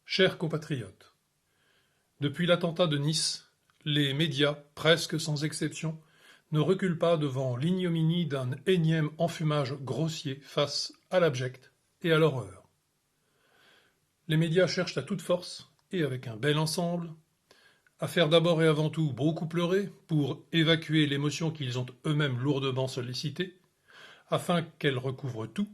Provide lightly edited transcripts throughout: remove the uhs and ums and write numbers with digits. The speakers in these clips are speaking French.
Chers compatriotes, depuis l'attentat de Nice, les médias, presque sans exception, ne reculent pas devant l'ignominie d'un énième enfumage grossier face à l'abject et à l'horreur. Les médias cherchent à toute force, et avec un bel ensemble, à faire d'abord et avant tout beaucoup pleurer pour évacuer l'émotion qu'ils ont eux-mêmes lourdement sollicitée, afin qu'elle recouvre tout,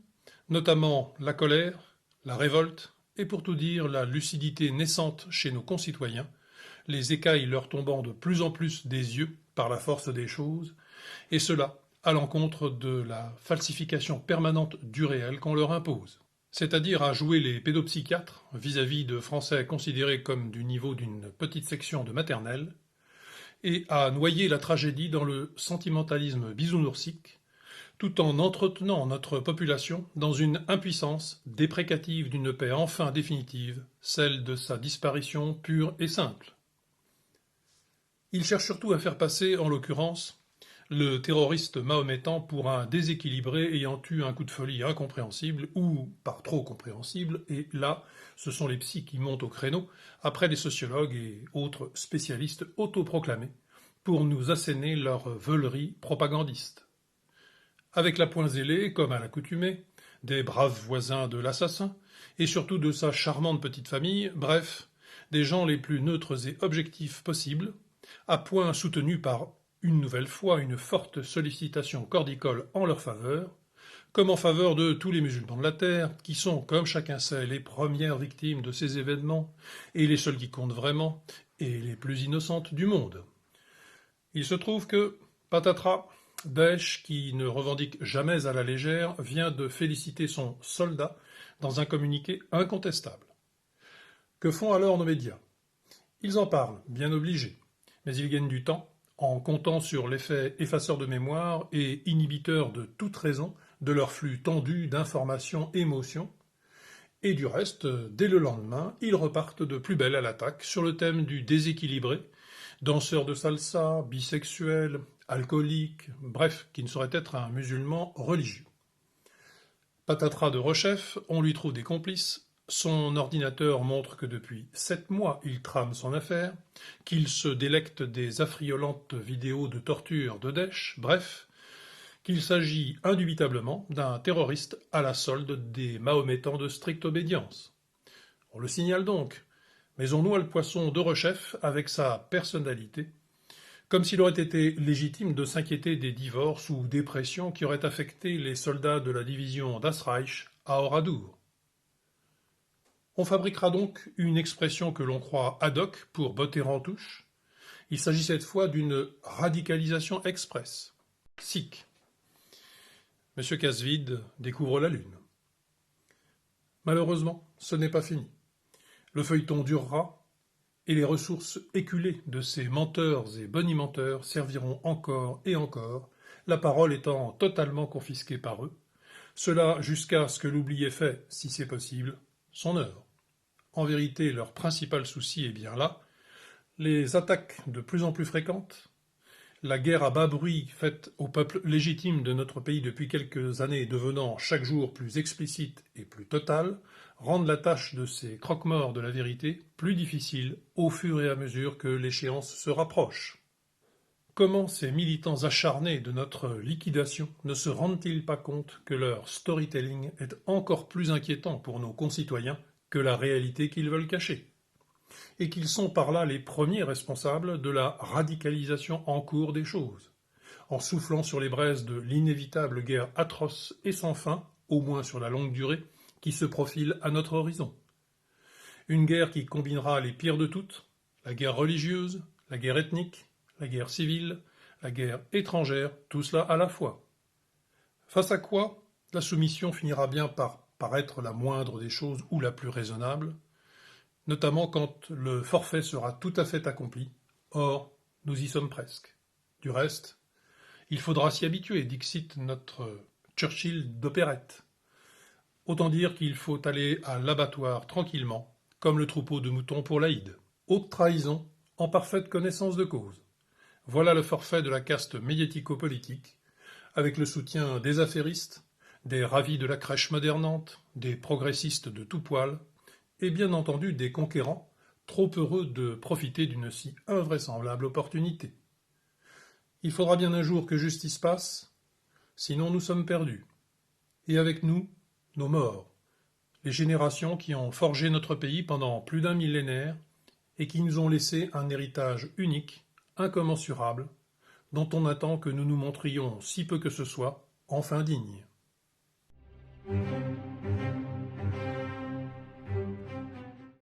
notamment la colère, la révolte et pour tout dire la lucidité naissante chez nos concitoyens, les écailles leur tombant de plus en plus des yeux par la force des choses, et cela à l'encontre de la falsification permanente du réel qu'on leur impose. C'est-à-dire à jouer les pédopsychiatres vis-à-vis de Français considérés comme du niveau d'une petite section de maternelle, et à noyer la tragédie dans le sentimentalisme bisounoursique, tout en entretenant notre population dans une impuissance déprécative d'une paix enfin définitive, celle de sa disparition pure et simple. Il cherche surtout à faire passer, en l'occurrence, le terroriste mahométan pour un déséquilibré ayant eu un coup de folie incompréhensible ou par trop compréhensible, et là, ce sont les psys qui montent au créneau, après les sociologues et autres spécialistes autoproclamés, pour nous asséner leur veulerie propagandiste. Avec la poing zélée, comme à l'accoutumée, des braves voisins de l'assassin, et surtout de sa charmante petite famille, bref, des gens les plus neutres et objectifs possibles, à point soutenu par une nouvelle fois une forte sollicitation cordicole en leur faveur, comme en faveur de tous les musulmans de la terre, qui sont, comme chacun sait, les premières victimes de ces événements, et les seules qui comptent vraiment, et les plus innocentes du monde. Il se trouve que, patatras, Daesh, qui ne revendique jamais à la légère, vient de féliciter son soldat dans un communiqué incontestable. Que font alors nos médias? Ils en parlent, bien obligés, mais ils gagnent du temps en comptant sur l'effet effaceur de mémoire et inhibiteur de toute raison de leur flux tendu d'informations, émotions, et du reste, dès le lendemain, ils repartent de plus belle à l'attaque sur le thème du déséquilibré, danseur de salsa, bisexuel, alcoolique, bref, qui ne saurait être un musulman religieux. Patatras de rechef, on lui trouve des complices, son ordinateur montre que depuis 7 mois il trame son affaire, qu'il se délecte des affriolantes vidéos de torture de Daesh, bref, qu'il s'agit indubitablement d'un terroriste à la solde des mahométans de stricte obédience. On le signale donc, mais on noie le poisson de rechef avec sa personnalité, comme s'il aurait été légitime de s'inquiéter des divorces ou dépressions qui auraient affecté les soldats de la division d'Asreich à Oradour. On fabriquera donc une expression que l'on croit ad hoc pour botter en touche. Il s'agit cette fois d'une radicalisation express. SIC. Monsieur Casse-Vide découvre la Lune. Malheureusement, ce n'est pas fini. Le feuilleton durera, et les ressources éculées de ces menteurs et bonimenteurs serviront encore et encore, la parole étant totalement confisquée par eux, cela jusqu'à ce que l'oubli ait fait, si c'est possible, son œuvre. En vérité, leur principal souci est bien là, les attaques de plus en plus fréquentes, la guerre à bas bruit faite au peuple légitime de notre pays depuis quelques années devenant chaque jour plus explicite et plus totale, rendent la tâche de ces croque-morts de la vérité plus difficile au fur et à mesure que l'échéance se rapproche. Comment ces militants acharnés de notre liquidation ne se rendent-ils pas compte que leur storytelling est encore plus inquiétant pour nos concitoyens que la réalité qu'ils veulent cacher, et qu'ils sont par là les premiers responsables de la radicalisation en cours des choses, en soufflant sur les braises de l'inévitable guerre atroce et sans fin, au moins sur la longue durée, qui se profile à notre horizon. Une guerre qui combinera les pires de toutes, la guerre religieuse, la guerre ethnique, la guerre civile, la guerre étrangère, tout cela à la fois. Face à quoi la soumission finira bien par paraître la moindre des choses ou la plus raisonnable, notamment quand le forfait sera tout à fait accompli. Or, nous y sommes presque. Du reste, il faudra s'y habituer, dixit notre Churchill d'opérette. Autant dire qu'il faut aller à l'abattoir tranquillement, comme le troupeau de moutons pour l'Aïd. Haute trahison, en parfaite connaissance de cause. Voilà le forfait de la caste médiatico-politique, avec le soutien des affairistes, des ravis de la crèche modernante, des progressistes de tout poil, et bien entendu des conquérants, trop heureux de profiter d'une si invraisemblable opportunité. Il faudra bien un jour que justice passe, sinon nous sommes perdus. Et avec nous, nos morts, les générations qui ont forgé notre pays pendant plus d'un millénaire et qui nous ont laissé un héritage unique, incommensurable, dont on attend que nous nous montrions, si peu que ce soit, enfin dignes.